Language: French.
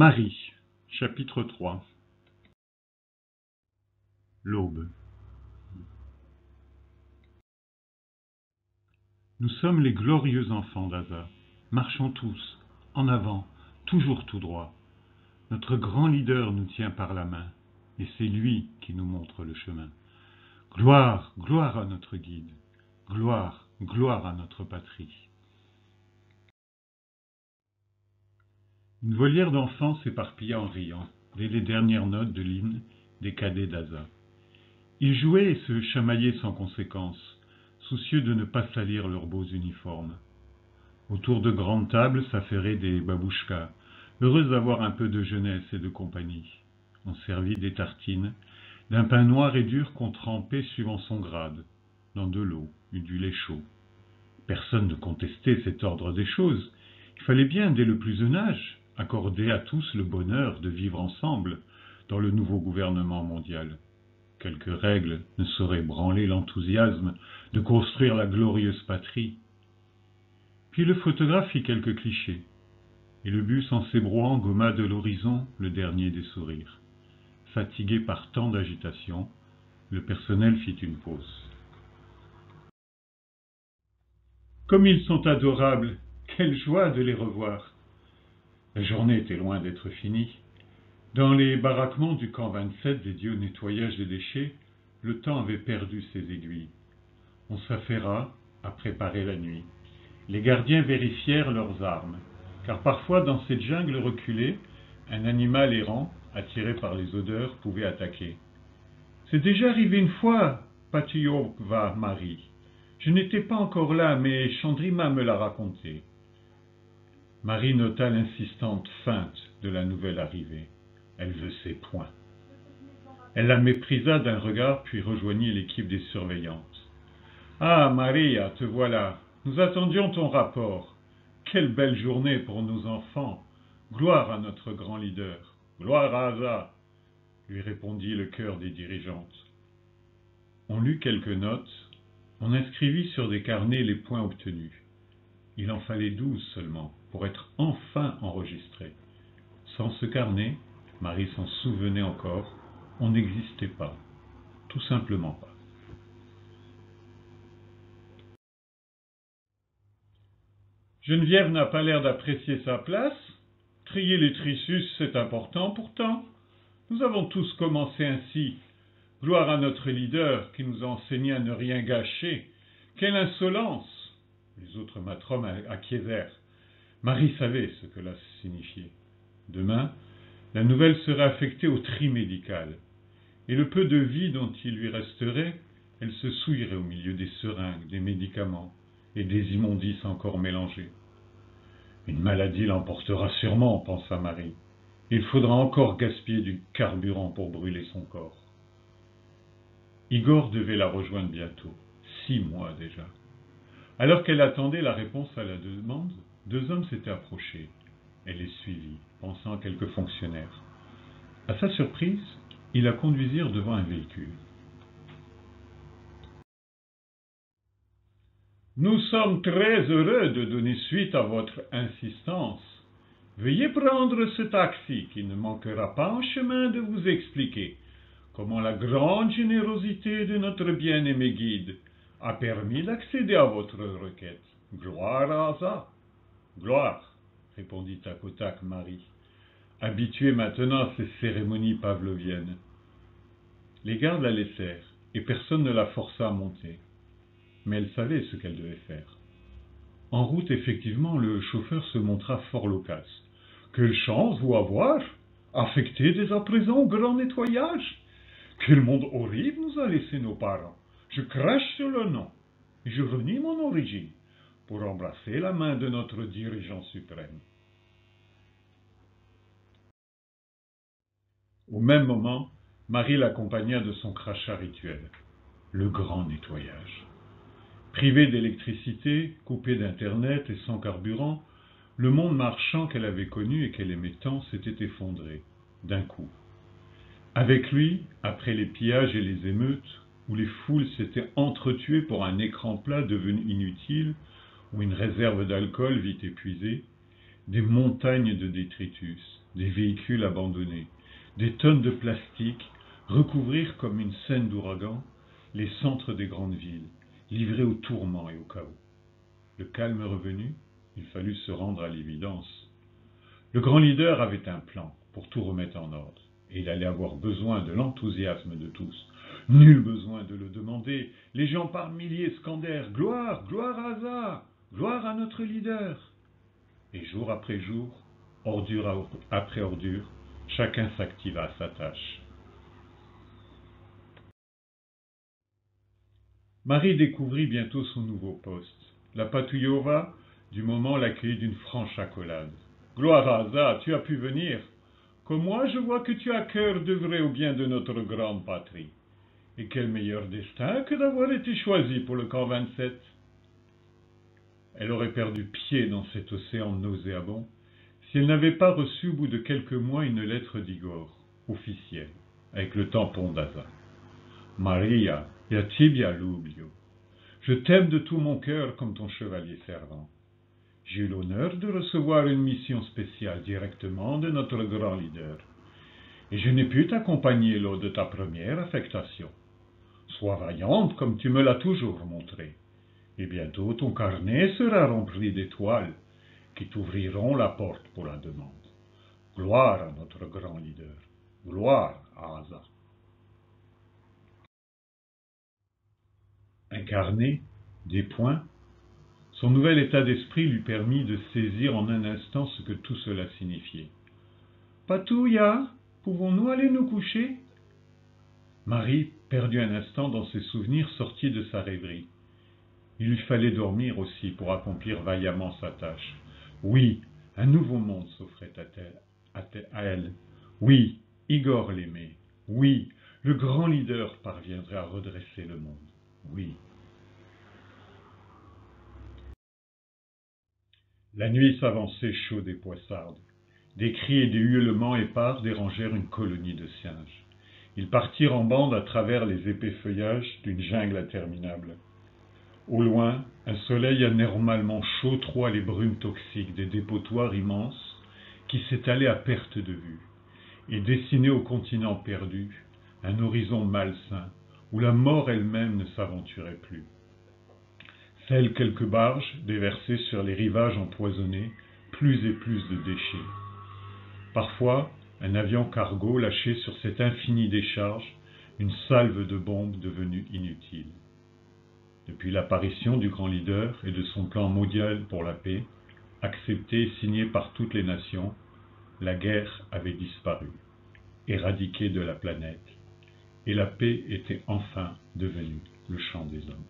Marie, chapitre 3. L'aube. Nous sommes les glorieux enfants d'Asa. Marchons tous, en avant, toujours tout droit. Notre grand leader nous tient par la main, et c'est lui qui nous montre le chemin. Gloire, gloire à notre guide. Gloire, gloire à notre patrie. Une volière d'enfants s'éparpilla en riant, dès les dernières notes de l'hymne des cadets d'Asa. Ils jouaient et se chamaillaient sans conséquence, soucieux de ne pas salir leurs beaux uniformes. Autour de grandes tables s'affairaient des babouchkas, heureux d'avoir un peu de jeunesse et de compagnie. On servit des tartines, d'un pain noir et dur qu'on trempait suivant son grade, dans de l'eau et du lait chaud. Personne ne contestait cet ordre des choses. Il fallait bien, dès le plus jeune âge, accorder à tous le bonheur de vivre ensemble dans le nouveau gouvernement mondial. Quelques règles ne sauraient branler l'enthousiasme de construire la glorieuse patrie. Puis le photographe fit quelques clichés, et le bus en s'ébrouant gomma de l'horizon le dernier des sourires. Fatigué par tant d'agitation, le personnel fit une pause. Comme ils sont adorables, quelle joie de les revoir! La journée était loin d'être finie. Dans les baraquements du camp 27 dédié au nettoyage des déchets, le temps avait perdu ses aiguilles. On s'affaira à préparer la nuit. Les gardiens vérifièrent leurs armes, car parfois dans cette jungle reculée, un animal errant, attiré par les odeurs, pouvait attaquer. « C'est déjà arrivé une fois, Patiokva Marie. Je n'étais pas encore là, mais Chandrima me l'a raconté. » Marie nota l'insistante feinte de la nouvelle arrivée. Elle veut ses poings. Elle la méprisa d'un regard, puis rejoignit l'équipe des surveillantes. « Ah, Maria, te voilà. Nous attendions ton rapport. Quelle belle journée pour nos enfants. Gloire à notre grand leader. Gloire à Asa, lui répondit le chœur des dirigeantes. On lut quelques notes. On inscrivit sur des carnets les points obtenus. Il en fallait 12 seulement pour être enfin enregistrés. Sans ce carnet, Marie s'en souvenait encore, on n'existait pas, tout simplement pas. Geneviève n'a pas l'air d'apprécier sa place. Trier les trissus, c'est important pourtant. Nous avons tous commencé ainsi. Gloire à notre leader qui nous a enseigné à ne rien gâcher. Quelle insolence! Les autres matrones acquiescèrent. Marie savait ce que cela signifiait. Demain, la nouvelle serait affectée au tri médical. Et le peu de vie dont il lui resterait, elle se souillerait au milieu des seringues, des médicaments et des immondices encore mélangés. Une maladie l'emportera sûrement, pensa Marie. Il faudra encore gaspiller du carburant pour brûler son corps. Igor devait la rejoindre bientôt, 6 mois déjà. Alors qu'elle attendait la réponse à la demande, 2 hommes s'étaient approchés. Elle les suivit, pensant à quelques fonctionnaires. À sa surprise, ils la conduisirent devant un véhicule. « Nous sommes très heureux de donner suite à votre insistance. Veuillez prendre ce taxi qui ne manquera pas en chemin de vous expliquer comment la grande générosité de notre bien-aimé guide a permis d'accéder à votre requête. Gloire à Asa. »« Gloire, » répondit tac au tac Marie, habituée maintenant à ces cérémonies pavloviennes. Les gardes la laissèrent, et personne ne la força à monter. Mais elle savait ce qu'elle devait faire. En route, effectivement, le chauffeur se montra fort loquace. « Quelle chance vous avoir, affecté dès à présent au grand nettoyage! Quel monde horrible nous a laissé nos parents! Je crache sur le nom, et je renie mon origine, pour embrasser la main de notre dirigeant suprême. » Au même moment, Marie l'accompagna de son crachat rituel, le grand nettoyage. Privée d'électricité, coupée d'internet et sans carburant, le monde marchand qu'elle avait connu et qu'elle aimait tant s'était effondré, d'un coup. Avec lui, après les pillages et les émeutes, où les foules s'étaient entretuées pour un écran plat devenu inutile, ou une réserve d'alcool vite épuisée, des montagnes de détritus, des véhicules abandonnés, des tonnes de plastique recouvrirent comme une scène d'ouragan les centres des grandes villes, livrés au tourment et au chaos. Le calme revenu, il fallut se rendre à l'évidence. Le grand leader avait un plan pour tout remettre en ordre, et il allait avoir besoin de l'enthousiasme de tous. Nul besoin de le demander, les gens par milliers scandèrent « Gloire, gloire à Asa, gloire à notre leader !» Et jour après jour, ordure après ordure, chacun s'activa à sa tâche. Marie découvrit bientôt son nouveau poste. La Patouillova, du moment, l'accueillit d'une franche accolade. « Gloire à Asa, tu as pu venir. Comme moi, je vois que tu as cœur d'œuvrer au bien de notre grande patrie. Et quel meilleur destin que d'avoir été choisi pour le camp 27 !» Elle aurait perdu pied dans cet océan nauséabond si elle n'avait pas reçu au bout de quelques mois une lettre d'Igor, officielle, avec le tampon d'Asa. « Maria, ya tibia lublio. Je t'aime de tout mon cœur comme ton chevalier servant. J'ai eu l'honneur de recevoir une mission spéciale directement de notre grand leader, et je n'ai pu t'accompagner lors de ta première affectation. Sois vaillante comme tu me l'as toujours montré, et bientôt ton carnet sera rempli d'étoiles qui t'ouvriront la porte pour la demande. Gloire à notre grand leader, gloire à Asa. » Un carnet, des points. Son nouvel état d'esprit lui permit de saisir en un instant ce que tout cela signifiait. « Patouilla, pouvons-nous aller nous coucher ?» Marie perdit un instant dans ses souvenirs sortis de sa rêverie. Il lui fallait dormir aussi pour accomplir vaillamment sa tâche. Oui, un nouveau monde s'offrait à elle. Oui, Igor l'aimait. Oui, le grand leader parviendrait à redresser le monde. Oui. La nuit s'avançait chaude et poissarde. Des cris et des hurlements épars dérangèrent une colonie de singes. Ils partirent en bande à travers les épais feuillages d'une jungle interminable. Au loin, un soleil anormalement chaud troua les brumes toxiques des dépotoirs immenses qui s'étalaient à perte de vue et dessinaient au continent perdu un horizon malsain où la mort elle-même ne s'aventurait plus. Seules quelques barges déversaient sur les rivages empoisonnés plus et plus de déchets. Parfois, un avion cargo lâchait sur cette infinie décharge une salve de bombes devenues inutiles. Depuis l'apparition du grand leader et de son plan mondial pour la paix, accepté et signé par toutes les nations, la guerre avait disparu, éradiquée de la planète, et la paix était enfin devenue le champ des hommes.